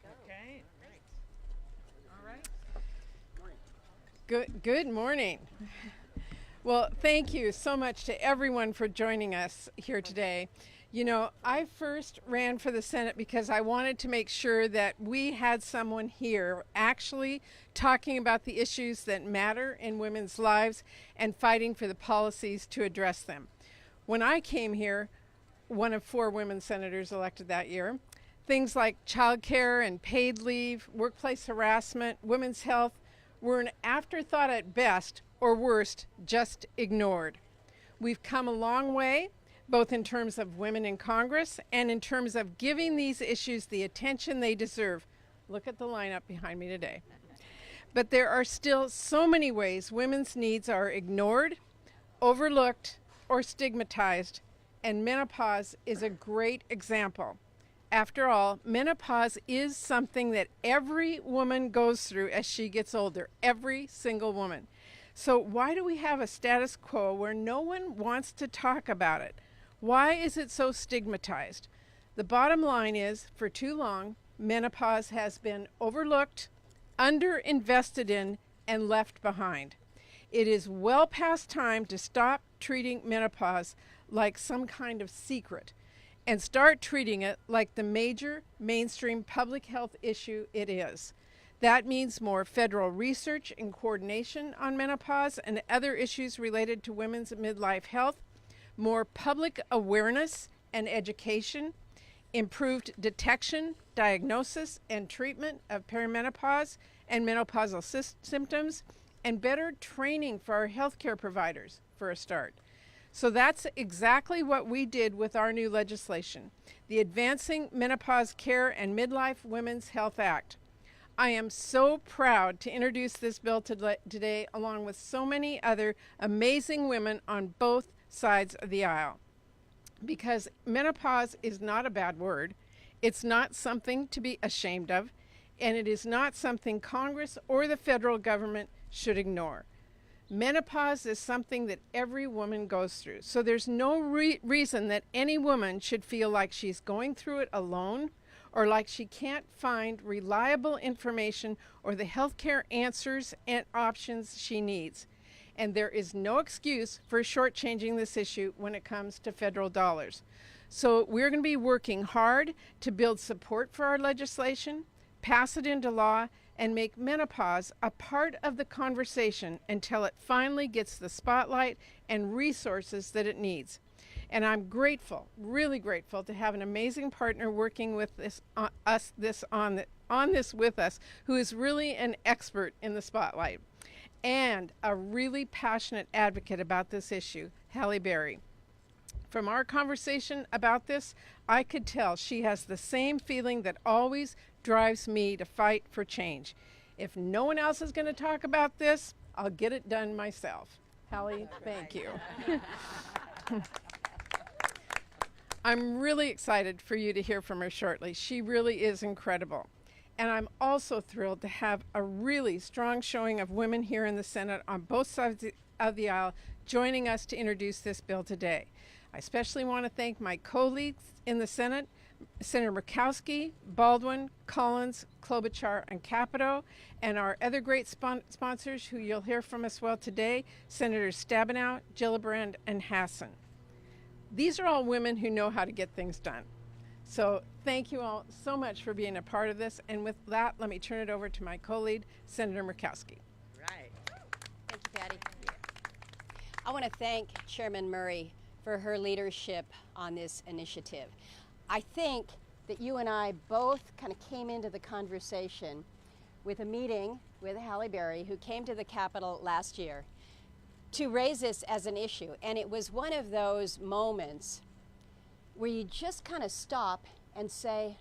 Okay. All right. Good morning. Well, thank you so much to everyone for joining us here today. You know, I first ran for the Senate because I wanted to make sure that we had someone here actually talking about the issues that matter in women's lives and fighting for the policies to address them. When I came here, one of 4 women senators elected that year, things like childcare and paid leave, workplace harassment, women's health were an afterthought at best, or worst, just ignored. We've come a long way, both in terms of women in Congress and in terms of giving these issues the attention they deserve. Look at the lineup behind me today. But there are still so many ways women's needs are ignored, overlooked, or stigmatized, and menopause is a great example. After all, menopause is something that every woman goes through as she gets older, every single woman. So why do we have a status quo where no one wants to talk about it? Why is it so stigmatized? The bottom line is, for too long, menopause has been overlooked, underinvested in, and left behind. It is well past time to stop treating menopause like some kind of secret and start treating it like the major mainstream public health issue it is. That means more federal research and coordination on menopause and other issues related to women's midlife health, more public awareness and education, improved detection, diagnosis, and treatment of perimenopause and menopausal symptoms, and better training for our healthcare providers, for a start. So that's exactly what we did with our new legislation, the Advancing Menopause Care and Midlife Women's Health Act. I am so proud to introduce this bill today along with so many other amazing women on both sides of the aisle. Because menopause is not a bad word, it's not something to be ashamed of, and it is not something Congress or the federal government should ignore. Menopause is something that every woman goes through, so there's no reason that any woman should feel like she's going through it alone or like she can't find reliable information or the healthcare answers and options she needs. And there is no excuse for shortchanging this issue when it comes to federal dollars. So we're going to be working hard to build support for our legislation, pass it into law, and make menopause a part of the conversation until it finally gets the spotlight and resources that it needs. And I'm grateful, really grateful, to have an amazing partner working with on this with us, who is really an expert in the spotlight and a really passionate advocate about this issue, Halle Berry. From our conversation about this, I could tell she has the same feeling that always drives me to fight for change. If no one else is going to talk about this, I'll get it done myself. Halle, thank you. I'm really excited for you to hear from her shortly. She really is incredible. And I'm also thrilled to have a really strong showing of women here in the Senate on both sides of the aisle joining us to introduce this bill today. I especially want to thank my colleagues in the Senate, Senator Murkowski, Baldwin, Collins, Klobuchar, and Capito, and our other great sponsors who you'll hear from as well today, Senators Stabenow, Gillibrand, and Hassan. These are all women who know how to get things done. So thank you all so much for being a part of this. And with that, let me turn it over to my co-lead, Senator Murkowski. Right. Thank you, Patty. I want to thank Chairman Murray for her leadership on this initiative. I think that you and I both kind of came into the conversation with a meeting with Halle Berry, who came to the Capitol last year to raise this as an issue. And it was one of those moments where you just kind of stop and say,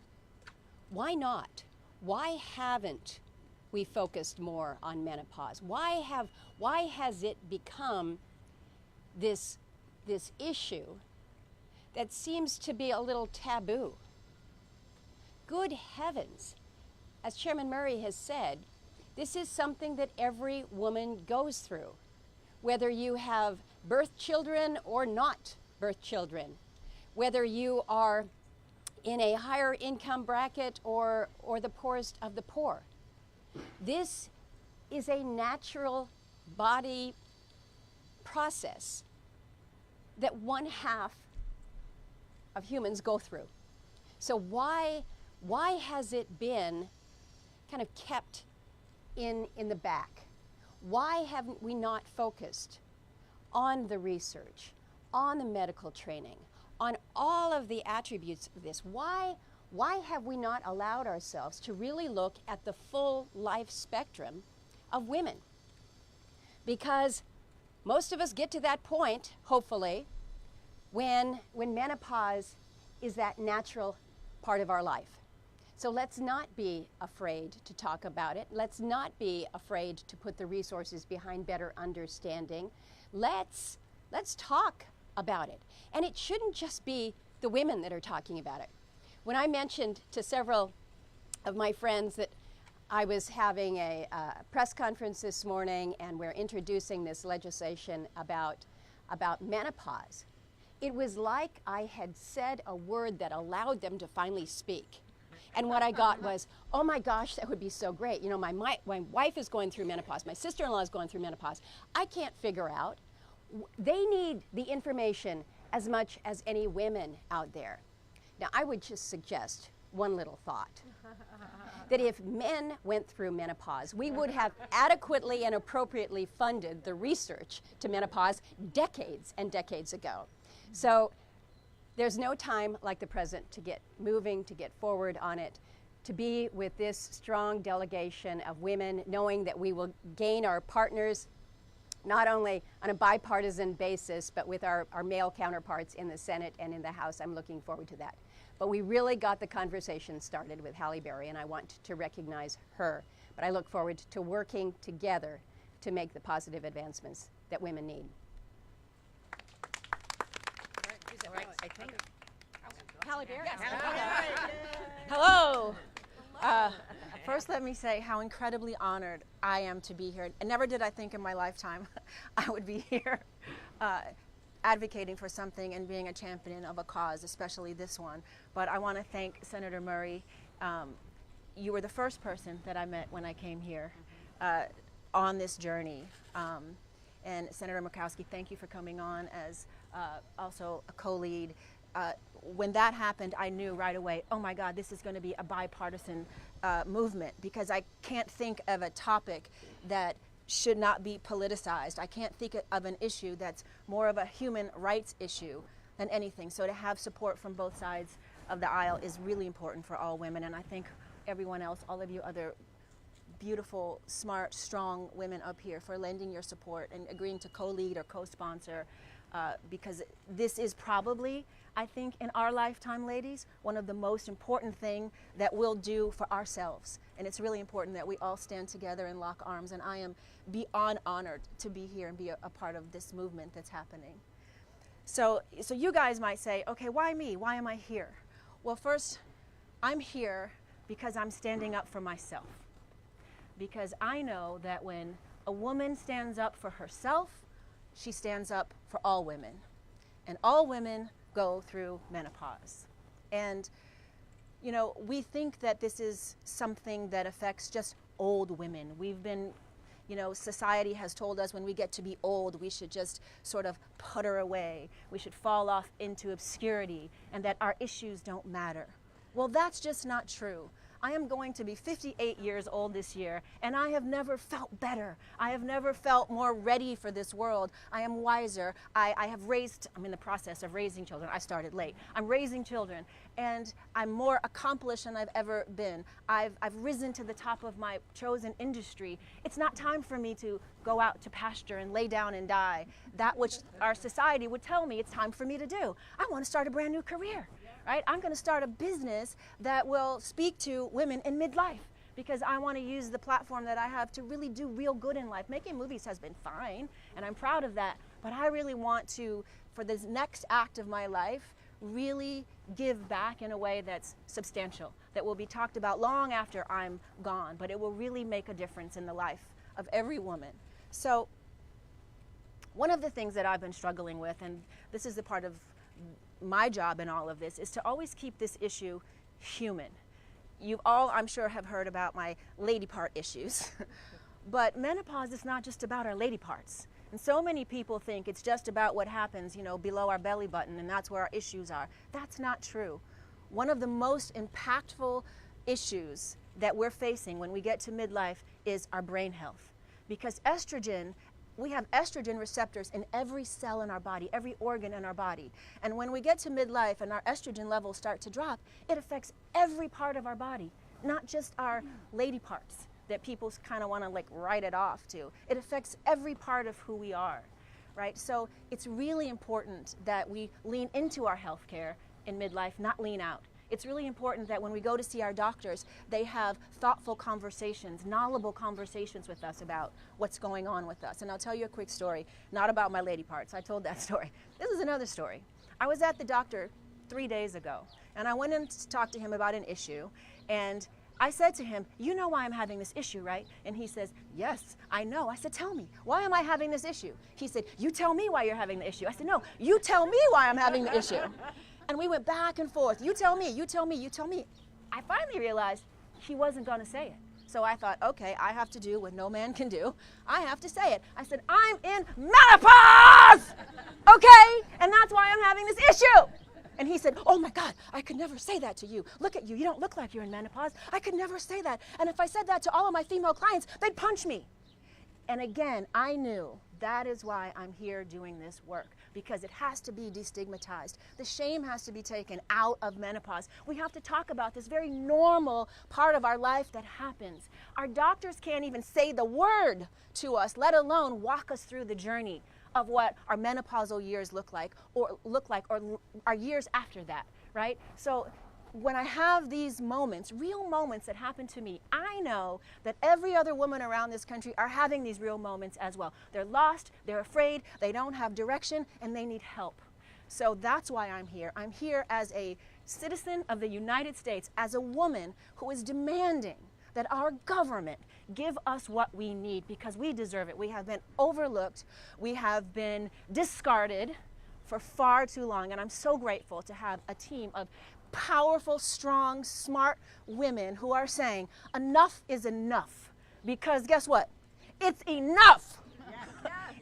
why not? Why haven't we focused more on menopause? Why has it become this issue that seems to be a little taboo? Good heavens, as Chairman Murray has said, this is something that every woman goes through, whether you have birth children or not birth children, whether you are in a higher income bracket or the poorest of the poor. This is a natural body process that 1/2 of humans go through. So why has it been kind of kept in the back? Why haven't we not focused on the research, on the medical training, on all of the attributes of this? Why have we not allowed ourselves to really look at the full life spectrum of women? Because most of us get to that point, hopefully, when menopause is that natural part of our life. So let's not be afraid to talk about it. Let's not be afraid to put the resources behind better understanding. Let's talk about it. And it shouldn't just be the women that are talking about it. When I mentioned to several of my friends that I was having a press conference this morning and we're introducing this legislation about menopause, it was like I had said a word that allowed them to finally speak. And what I got was, oh my gosh, that would be so great. You know, my wife is going through menopause. My sister-in-law is going through menopause. I can't figure out. They need the information as much as any women out there. Now, I would just suggest one little thought. That if men went through menopause, we would have adequately and appropriately funded the research to menopause decades and decades ago. So there's no time like the present to get moving, to get forward on it, to be with this strong delegation of women, knowing that we will gain our partners not only on a bipartisan basis, but with our male counterparts in the Senate and in the House. I'm looking forward to that. But we really got the conversation started with Halle Berry, and I want to recognize her. But I look forward to working together to make the positive advancements that women need. I think. Halle Berry. Yes. Hello. First, let me say how incredibly honored I am to be here. And never did I think in my lifetime I would be here advocating for something and being a champion of a cause, especially this one. But I want to thank Senator Murray. You were the first person that I met when I came here on this journey. And Senator Murkowski, thank you for coming on as also a co-lead. When that happened, I knew right away, oh my God, this is going to be a bipartisan movement, because I can't think of a topic that should not be politicized. I can't think of an issue that's more of a human rights issue than anything. So to have support from both sides of the aisle is really important for all women. And I thank everyone else, all of you other beautiful, smart, strong women up here for lending your support and agreeing to co-lead or co-sponsor, because this is probably, I think, in our lifetime, ladies, one of the most important thing that we'll do for ourselves. And it's really important that we all stand together and lock arms. And I am beyond honored to be here and be a part of this movement that's happening. So you guys might say, okay, why me? Why am I here? Well, first, I'm here because I'm standing up for myself. Because I know that when a woman stands up for herself, she stands up for all women. And all women go through menopause. And, you know, we think that this is something that affects just old women. We've been, you know, society has told us when we get to be old, we should just sort of putter away. We should fall off into obscurity, and that our issues don't matter. Well, that's just not true. I am going to be 58 years old this year, and I have never felt better. I have never felt more ready for this world. I am wiser. I'm in the process of raising children. I started late. I'm raising children, and I'm more accomplished than I've ever been. I've risen to the top of my chosen industry. It's not time for me to go out to pasture and lay down and die. That which our society would tell me it's time for me to do. I want to start a brand new career. Right? I'm going to start a business that will speak to women in midlife, because I want to use the platform that I have to really do real good in life. Making movies has been fine, and I'm proud of that, but I really want to, for this next act of my life, really give back in a way that's substantial, that will be talked about long after I'm gone, but it will really make a difference in the life of every woman. So one of the things that I've been struggling with, and this is the part of my job in all of this is to always keep this issue human. You all, I'm sure, have heard about my lady part issues, but menopause is not just about our lady parts. And so many people think it's just about what happens, you know, below our belly button, and that's where our issues are. That's not true. One of the most impactful issues that we're facing when we get to midlife is our brain health. Because estrogen, we have estrogen receptors in every cell in our body, every organ in our body. And when we get to midlife and our estrogen levels start to drop, it affects every part of our body, not just our lady parts that people kind of want to like write it off to. It affects every part of who we are, right? So it's really important that we lean into our health care in midlife, not lean out. It's really important that when we go to see our doctors, they have thoughtful conversations, knowledgeable conversations with us about what's going on with us. And I'll tell you a quick story, not about my lady parts. I told that story. This is another story. I was at the doctor 3 days ago, and I went in to talk to him about an issue, and I said to him, you know why I'm having this issue, right? And he says, yes, I know. I said, tell me, why am I having this issue? He said, you tell me why you're having the issue. I said, no, you tell me why I'm having the issue. And we went back and forth. You tell me, you tell me, you tell me. I finally realized he wasn't going to say it. So I thought, okay, I have to do what no man can do. I have to say it. I said, I'm in menopause, okay? And that's why I'm having this issue. And he said, oh my God, I could never say that to you. Look at you, you don't look like you're in menopause. I could never say that. And if I said that to all of my female clients, they'd punch me. And again, I knew that is why I'm here doing this work, because it has to be destigmatized. The shame has to be taken out of menopause. We have to talk about this very normal part of our life that happens. Our doctors can't even say the word to us, let alone walk us through the journey of what our menopausal years look like or our years after that, right? So when I have these moments, real moments that happen to me, I know that every other woman around this country are having these real moments as well. They're lost, they're afraid, they don't have direction, and they need help. So that's why I'm here. I'm here as a citizen of the United States, as a woman who is demanding that our government give us what we need, because we deserve it. We have been overlooked, we have been discarded for far too long, and I'm so grateful to have a team of powerful, strong, smart women who are saying enough is enough, because guess what? It's enough.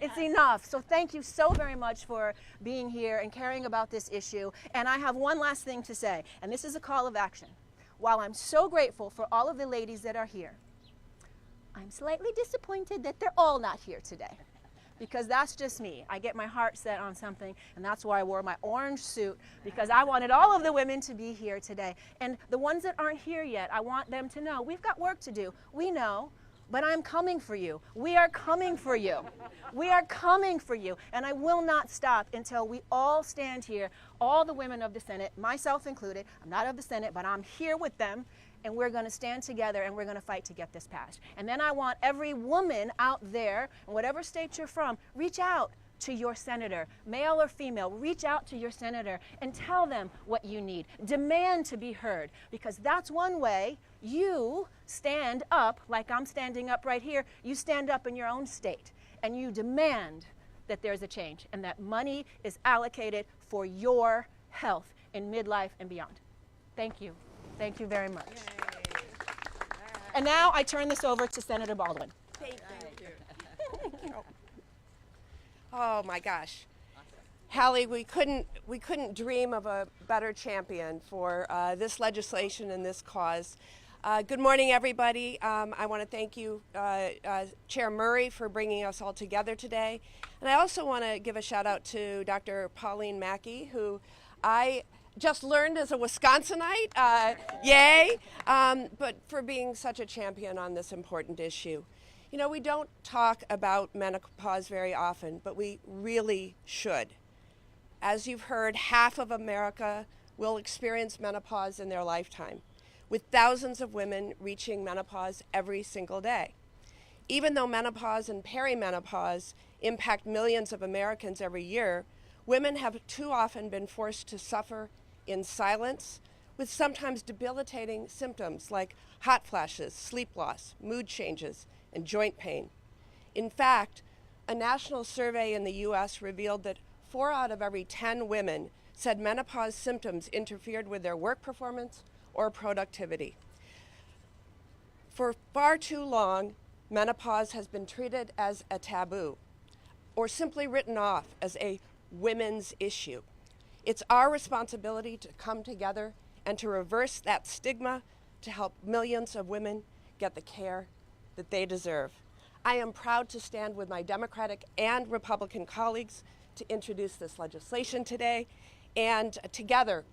It's enough. So thank you so very much for being here and caring about this issue. And I have one last thing to say, and this is a call of action. While I'm so grateful for all of the ladies that are here, I'm slightly disappointed that they're all not here today, because that's just me. I get my heart set on something, and that's why I wore my orange suit, because I wanted all of the women to be here today. And the ones that aren't here yet, I want them to know we've got work to do. We know, but I'm coming for you. We are coming for you. We are coming for you, and I will not stop until we all stand here, all the women of the Senate, myself included. I'm not of the Senate, but I'm here with them, and we're going to stand together and we're going to fight to get this passed. And then I want every woman out there, in whatever state you're from, reach out to your senator, male or female. Reach out to your senator and tell them what you need. Demand to be heard, because that's one way you stand up, like I'm standing up right here. You stand up in your own state and you demand that there's a change and that money is allocated for your health in midlife and beyond. Thank you. Thank you very much. Yay. And now I turn this over to Senator Baldwin. Thank you. Oh my gosh. Halle, we couldn't dream of a better champion for this legislation and this cause. Good morning, everybody. I want to thank you, Chair Murray, for bringing us all together today. And I also want to give a shout out to Dr. Pauline Mackey, who I just learned as a Wisconsinite, yay, but for being such a champion on this important issue. You know, we don't talk about menopause very often, but we really should. As you've heard, half of America will experience menopause in their lifetime, with thousands of women reaching menopause every single day. Even though menopause and perimenopause impact millions of Americans every year, women have too often been forced to suffer in silence, with sometimes debilitating symptoms like hot flashes, sleep loss, mood changes, and joint pain. In fact, a national survey in the U.S. revealed that 4 out of every 10 women said menopause symptoms interfered with their work performance or productivity. For far too long, menopause has been treated as a taboo or simply written off as a women's issue. It's our responsibility to come together and to reverse that stigma to help millions of women get the care that they deserve. I am proud to stand with my Democratic and Republican colleagues to introduce this legislation today, and together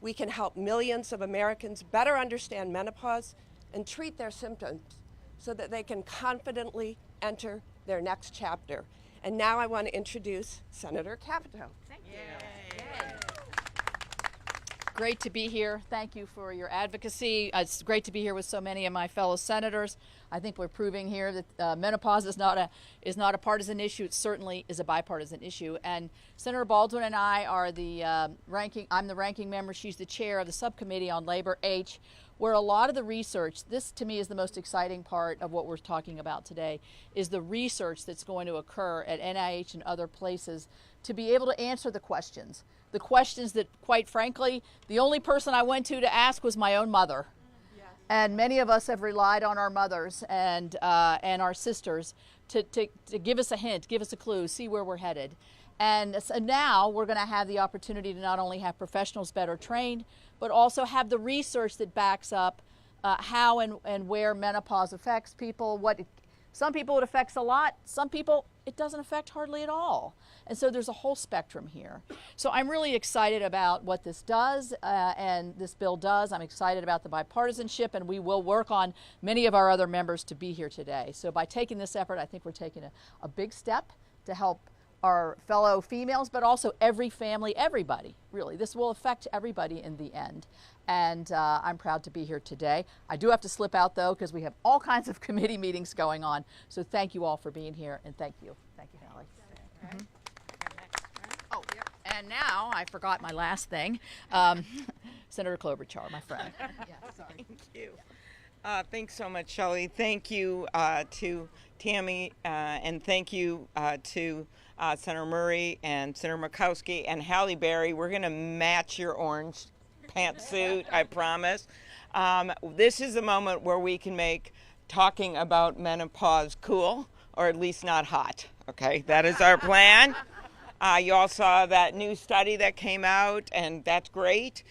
we can help millions of Americans better understand menopause and treat their symptoms so that they can confidently enter their next chapter. And now I want to introduce Senator Capito. Thank you. Great to be here. Thank you for your advocacy. It's great to be here with so many of my fellow senators. I think we're proving here that menopause is not a partisan issue. It certainly is a bipartisan issue. And Senator Baldwin and I are the I'm the ranking member. She's the chair of the subcommittee on Labor H, where a lot of the research, this to me is the most exciting part of what we're talking about today, is the research that's going to occur at NIH and other places to be able to answer the questions. The questions that, quite frankly, the only person I went to ask was my own mother. Yes. And many of us have relied on our mothers and our sisters to give us a hint, give us a clue, see where we're headed. And so now we're going to have the opportunity to not only have professionals better trained, but also have the research that backs up how and where menopause affects people. Some people it affects a lot, some people it doesn't affect hardly at all. And so there's a whole spectrum here. So I'm really excited about what this does and this bill does. I'm excited about the bipartisanship, and we will work on many of our other members to be here today. So by taking this effort, I think we're taking a big step to help our fellow females, but also every family, everybody, really. This will affect everybody in the end. And I'm proud to be here today. I do have to slip out, though, because we have all kinds of committee meetings going on. So thank you all for being here, and thank you. Thank you, Halle. Mm-hmm. Oh, and now I forgot my last thing. Senator Klobuchar, my friend. Yeah, sorry. Thank you. Thanks so much, Shelley. Thank you to Tammy, and thank you to Senator Murray and Senator Murkowski and Halle Berry. We're going to match your orange pantsuit, I promise. This is a moment where we can make talking about menopause cool, or at least not hot. Okay, that is our plan. You all saw that new study that came out, and that's great,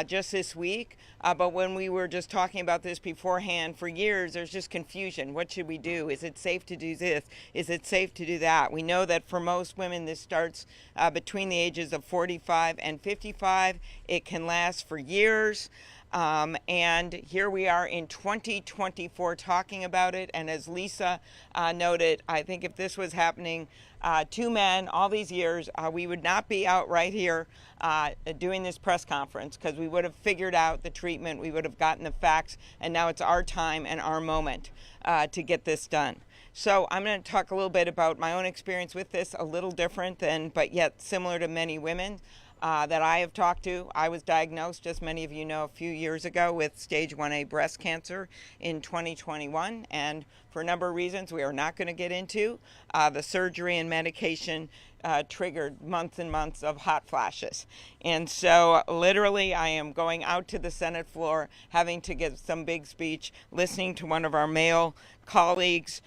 just this week. But when we were just talking about this beforehand, for years, there's just confusion. What should we do? Is it safe to do this? Is it safe to do that? We know that for most women, this starts between the ages of 45 and 55. It can last for years. And here we are in 2024 talking about it. And as Lisa noted, I think if this was happening to men all these years, we would not be out right here doing this press conference, because we would have figured out the treatment, we would have gotten the facts, and now it's our time and our moment to get this done. So I'm going to talk a little bit about my own experience with this, a little different but yet similar to many women that I have talked to. I was diagnosed, as many of you know, a few years ago with stage 1A breast cancer in 2021, and for a number of reasons we are not going to get into, the surgery and medication triggered months and months of hot flashes. And so literally I am going out to the Senate floor, having to give some big speech, listening to one of our male colleagues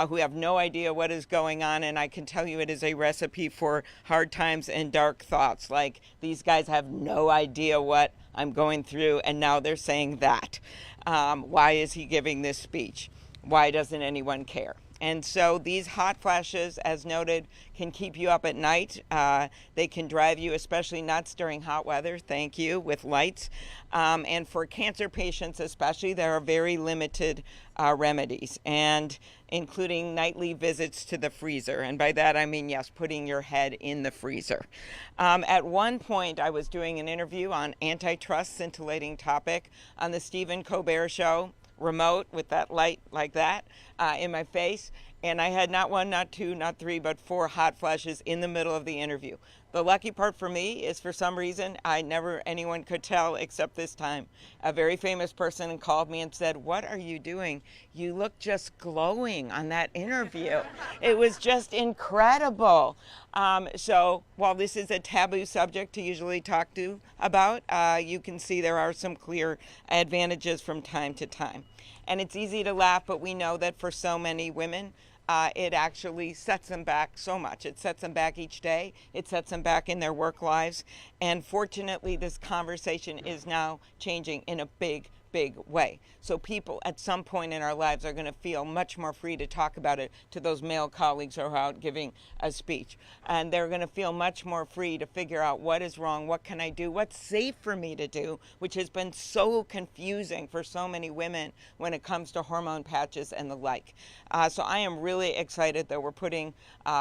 who have no idea what is going on, and I can tell you it is a recipe for hard times and dark thoughts. Like, these guys have no idea what I'm going through, and now they're saying that. Why is he giving this speech? Why doesn't anyone care? And so these hot flashes, as noted, can keep you up at night. They can drive you, especially nuts during hot weather, thank you, with lights. And for cancer patients especially, there are very limited remedies, and including nightly visits to the freezer. And by that I mean, yes, putting your head in the freezer. At one point, I was doing an interview on antitrust, scintillating topic, on the Stephen Colbert Show, remote with that light like that, in my face. And I had not one, not two, not three, but 4 hot flashes in the middle of the interview. The lucky part for me is, for some reason, anyone could tell except this time. A very famous person called me and said, "What are you doing? You look just glowing on that interview." It was just incredible. So while this is a taboo subject to usually talk about, you can see there are some clear advantages from time to time. And it's easy to laugh, but we know that for so many women, it actually sets them back so much. It sets them back each day. It sets them back in their work lives. And fortunately, this conversation is now changing in a big way. So people at some point in our lives are going to feel much more free to talk about it to those male colleagues who are out giving a speech. And they're going to feel much more free to figure out what is wrong, what can I do, what's safe for me to do, which has been so confusing for so many women when it comes to hormone patches and the like. So I am really excited that we're putting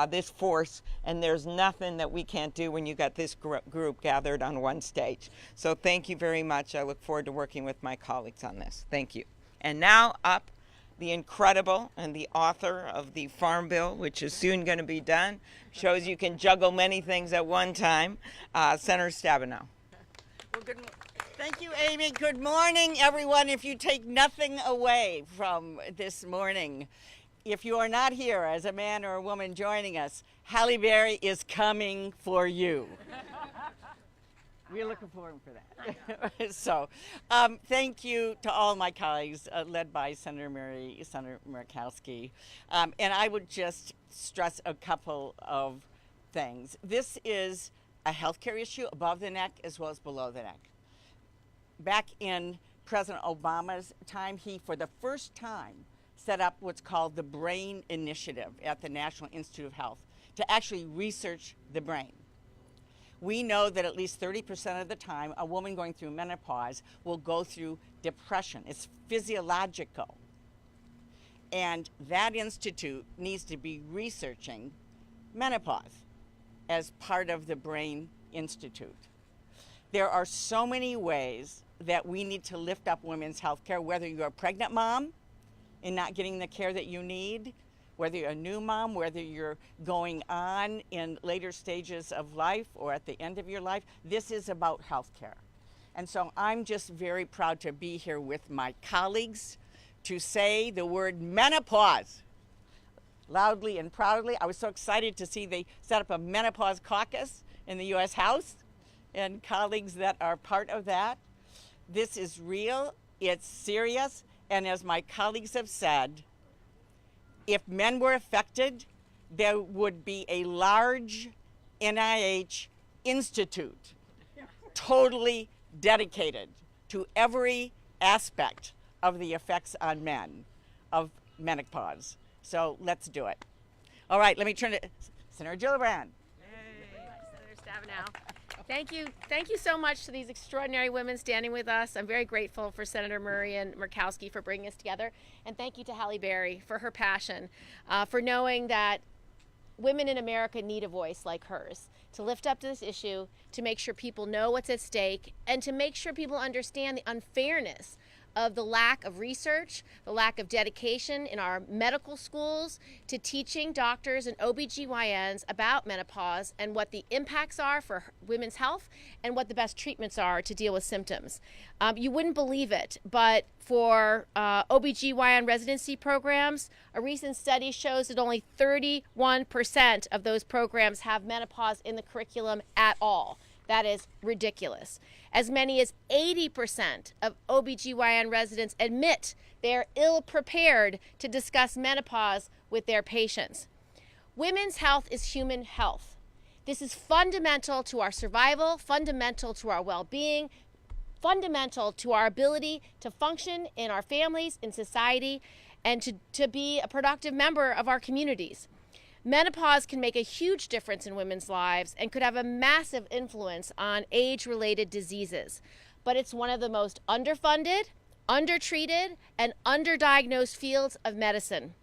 this force, and there's nothing that we can't do when you got this group gathered on one stage. So thank you very much. I look forward to working with my colleagues on this. Thank you. And now up, the incredible and the author of the Farm Bill, which is soon going to be done, shows you can juggle many things at one time, Senator Stabenow. Well, thank you, Amy. Good morning, everyone. If you take nothing away from this morning, if you are not here as a man or a woman joining us, Halle Berry is coming for you. We're looking forward for that. So, thank you to all my colleagues, led by Senator Murkowski. And I would just stress a couple of things. This is a healthcare issue above the neck as well as below the neck. Back in President Obama's time, he, for the first time, set up what's called the Brain Initiative at the National Institute of Health to actually research the brain. We know that at least 30% of the time, a woman going through menopause will go through depression. It's physiological. And that institute needs to be researching menopause as part of the Brain Institute. There are so many ways that we need to lift up women's health care, whether you're a pregnant mom and not getting the care that you need, whether you're a new mom, whether you're going on in later stages of life or at the end of your life. This is about health care. And so I'm just very proud to be here with my colleagues to say the word menopause loudly and proudly. I was so excited to see they set up a menopause caucus in the U.S. House, and colleagues that are part of that. This is real, it's serious, and as my colleagues have said, if men were affected, there would be a large NIH institute totally dedicated to every aspect of the effects on men of menopause. So let's do it. All right, let me turn to Senator Gillibrand. Hey, Senator Stabenow. Thank you so much to these extraordinary women standing with us. I'm very grateful for Senator Murray and Murkowski for bringing us together. And thank you to Halle Berry for her passion, for knowing that women in America need a voice like hers to lift up to this issue, to make sure people know what's at stake, and to make sure people understand the unfairness of the lack of research, the lack of dedication in our medical schools to teaching doctors and OBGYNs about menopause and what the impacts are for women's health and what the best treatments are to deal with symptoms. You wouldn't believe it, but for OBGYN residency programs, a recent study shows that only 31% of those programs have menopause in the curriculum at all. That is ridiculous. As many as 80% of OBGYN residents admit they're ill-prepared to discuss menopause with their patients. Women's health is human health. This is fundamental to our survival, fundamental to our well-being, fundamental to our ability to function in our families, in society, and to be a productive member of our communities. Menopause can make a huge difference in women's lives and could have a massive influence on age-related diseases. But it's one of the most underfunded, undertreated, and underdiagnosed fields of medicine.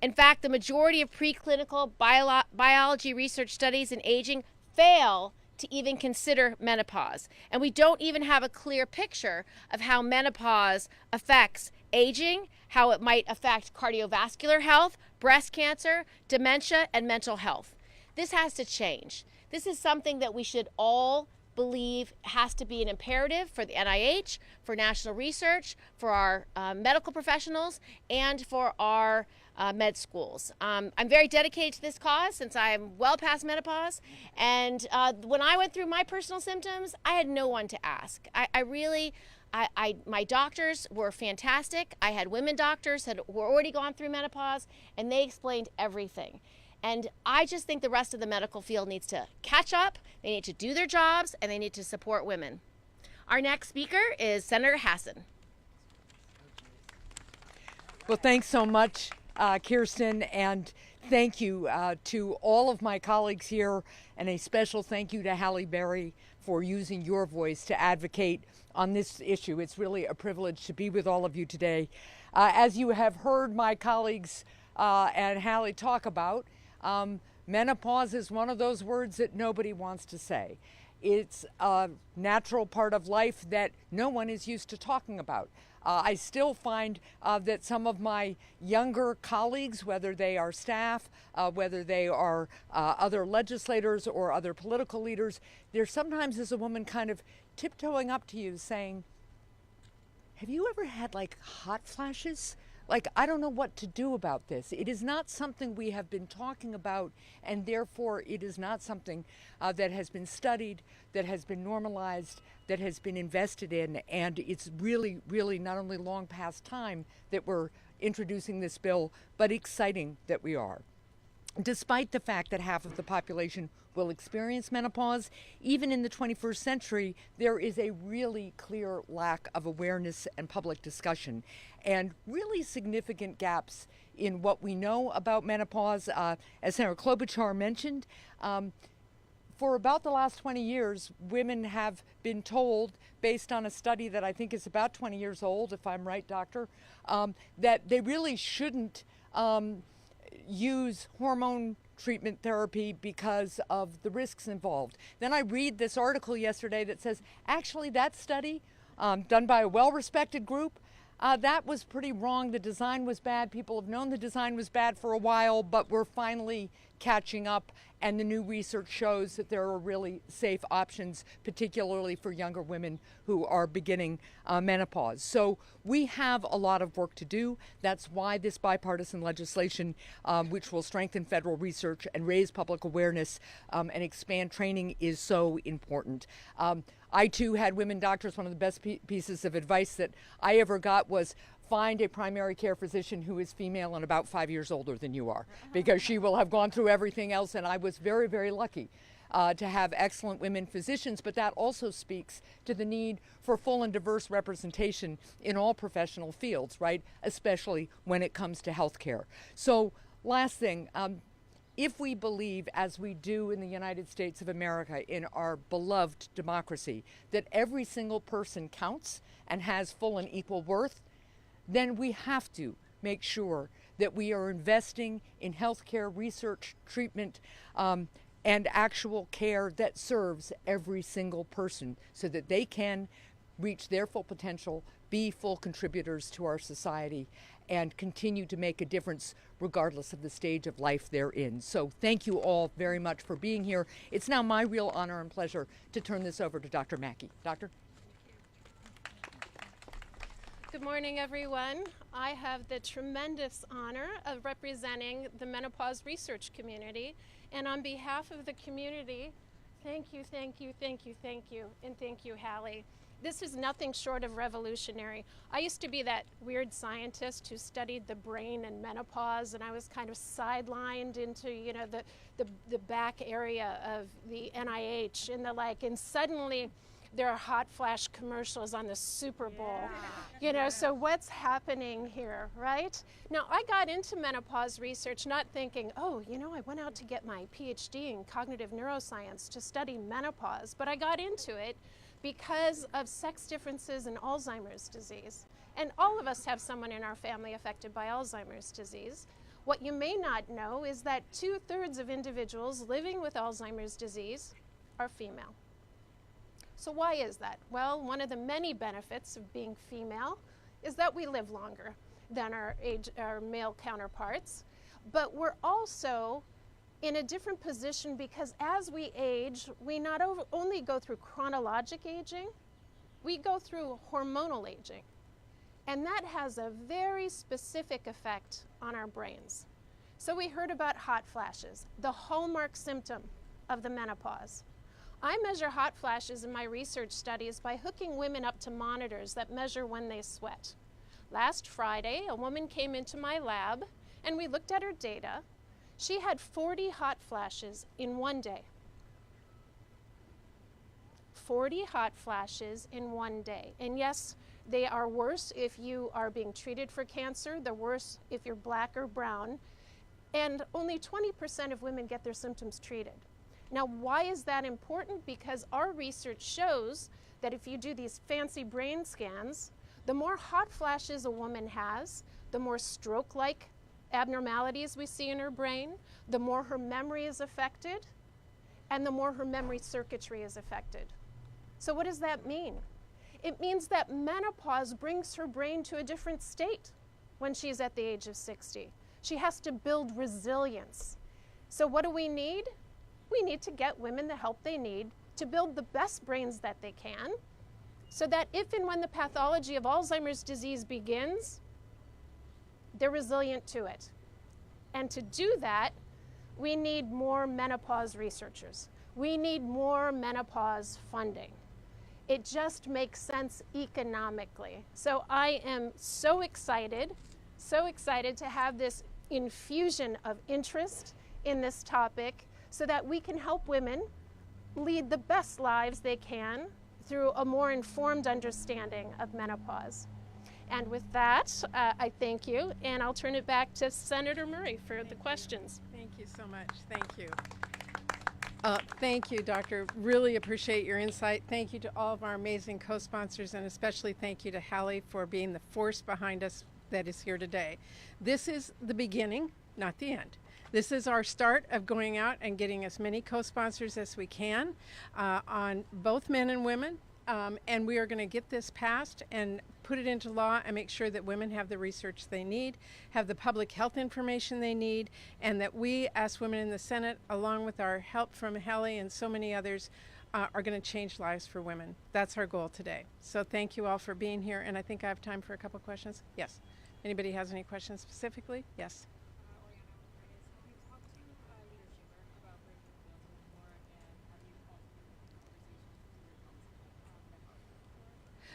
In fact, the majority of preclinical biology research studies in aging fail to even consider menopause. And we don't even have a clear picture of how menopause affects aging, how it might affect cardiovascular health, breast cancer, dementia, and mental health. This has to change. This is something that we should all believe has to be an imperative for the NIH, for national research, for our medical professionals, and for our med schools. I'm very dedicated to this cause since I'm well past menopause. And when I went through my personal symptoms, I had no one to ask. My doctors were fantastic. I had women doctors who were already gone through menopause, and they explained everything. And I just think the rest of the medical field needs to catch up, they need to do their jobs, and they need to support women. Our next speaker is Senator Hassan. Well, thanks so much, Kirsten, and thank you to all of my colleagues here, and a special thank you to Halle Berry for using your voice to advocate on this issue. It's really a privilege to be with all of you today. As you have heard my colleagues and Halle talk about, menopause is one of those words that nobody wants to say. It's a natural part of life that no one is used to talking about. I still find that some of my younger colleagues, whether they are staff, whether they are other legislators or other political leaders, there sometimes is a woman kind of tiptoeing up to you saying, have you ever had like hot flashes? Like, I don't know what to do about this. It is not something we have been talking about, and therefore it is not something that has been studied, that has been normalized, that has been invested in, and it's really, really not only long past time that we're introducing this bill, but exciting that we are. Despite the fact that half of the population will experience menopause, even in the 21st century, there is a really clear lack of awareness and public discussion, and really significant gaps in what we know about menopause. As Senator Klobuchar mentioned, for about the last 20 years, women have been told, based on a study that I think is about 20 years old, if I'm right, doctor, that they really shouldn't use hormone treatment therapy because of the risks involved. Then I read this article yesterday that says, actually that study done by a well-respected group, that was pretty wrong. The design was bad. People have known the design was bad for a while, but we're finally catching up, and the new research shows that there are really safe options, particularly for younger women who are beginning menopause. So we have a lot of work to do. That's why this bipartisan legislation, which will strengthen federal research and raise public awareness and expand training, is so important. I too had women doctors. One of the best pieces of advice that I ever got was, find a primary care physician who is female and about 5 years older than you are, because she will have gone through everything else. And I was very, very lucky to have excellent women physicians, but that also speaks to the need for full and diverse representation in all professional fields, right? Especially when it comes to healthcare. So last thing, if we believe, as we do in the United States of America, in our beloved democracy, that every single person counts and has full and equal worth, then we have to make sure that we are investing in healthcare research, treatment, and actual care that serves every single person so that they can reach their full potential, be full contributors to our society, and continue to make a difference regardless of the stage of life they're in. So thank you all very much for being here. It's now my real honor and pleasure to turn this over to Dr. Mackey. Doctor? Good morning, everyone. I have the tremendous honor of representing the menopause research community. And on behalf of the community, thank you, thank you, thank you, thank you, and thank you, Halle. This is nothing short of revolutionary. I used to be that weird scientist who studied the brain and menopause, and I was kind of sidelined into, you know, the back area of the NIH and the like, and suddenly there are hot flash commercials on the Super Bowl. You know, so what's happening here, right? Now, I got into menopause research not thinking, oh, you know, I went out to get my PhD in cognitive neuroscience to study menopause, but I got into it because of sex differences in Alzheimer's disease. And all of us have someone in our family affected by Alzheimer's disease. What you may not know is that 2/3 of individuals living with Alzheimer's disease are female. So why is that? Well, one of the many benefits of being female is that we live longer than our male counterparts, but we're also in a different position because as we age, we not only go through chronologic aging, we go through hormonal aging. And that has a very specific effect on our brains. So we heard about hot flashes, the hallmark symptom of the menopause. I measure hot flashes in my research studies by hooking women up to monitors that measure when they sweat. Last Friday, a woman came into my lab and we looked at her data. She had 40 hot flashes in one day. 40 hot flashes in one day. And yes, they are worse if you are being treated for cancer. They're worse if you're black or brown. And only 20% of women get their symptoms treated. Now, why is that important? Because our research shows that if you do these fancy brain scans, the more hot flashes a woman has, the more stroke-like abnormalities we see in her brain, the more her memory is affected, and the more her memory circuitry is affected. So what does that mean? It means that menopause brings her brain to a different state when she's at the age of 60. She has to build resilience. So what do we need? We need to get women the help they need to build the best brains that they can, so that if and when the pathology of Alzheimer's disease begins, they're resilient to it. And to do that, we need more menopause researchers. We need more menopause funding. It just makes sense economically. So I am so excited to have this infusion of interest in this topic so that we can help women lead the best lives they can through a more informed understanding of menopause. And with that, I thank you, and I'll turn it back to Senator Murray for the questions. Thank you so much. Thank you. Thank you, Doctor. Really appreciate your insight. Thank you to all of our amazing co-sponsors, and especially thank you to Halle for being the force behind us that is here today. This is the beginning, not the end. This is our start of going out and getting as many co-sponsors as we can on both men and women. And we are going to get this passed and put it into law and make sure that women have the research they need, have the public health information they need, and that we, as women in the Senate, along with our help from Halle and so many others, are going to change lives for women. That's our goal today. So thank you all for being here. And I think I have time for a couple questions. Yes. Anybody has any questions specifically? Yes.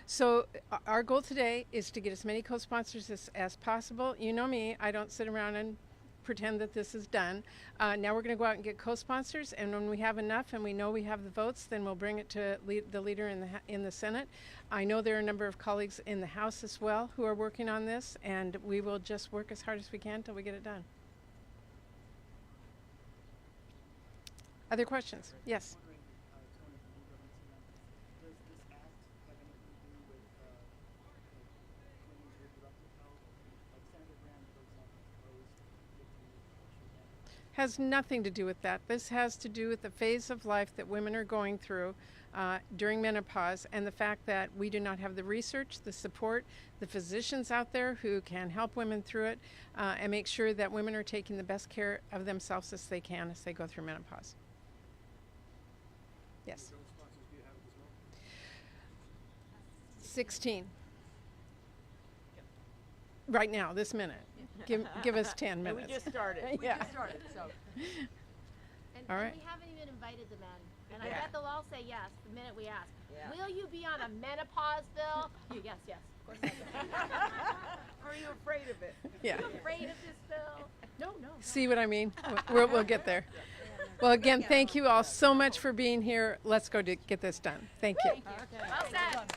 So our goal today is to get as many co-sponsors as possible. You know me, I don't sit around and pretend that this is done. Now we're going to go out and get co-sponsors, and when we have enough and we know we have the votes, then we'll bring it to the leader in the Senate. I know there are a number of colleagues in the House as well who are working on this, and we will just work as hard as we can until we get it done. Other questions? Yes. Has nothing to do with that. This has to do with the phase of life that women are going through during menopause, and the fact that we do not have the research, the support, the physicians out there who can help women through it and make sure that women are taking the best care of themselves as they can as they go through menopause. Yes. 16. Right now, this minute. Give us 10 minutes. And we just started. Yeah. So. All right. We haven't even invited the men. And I bet they'll all say yes the minute we ask. Yeah. Will you be on a menopause bill? Yes, yes. Of course I will. Are you afraid of it? Yeah. Are you afraid of this bill? No. See what I mean? We'll get there. Well, again, thank you all so much for being here. Let's go get this done. Thank you. Well said.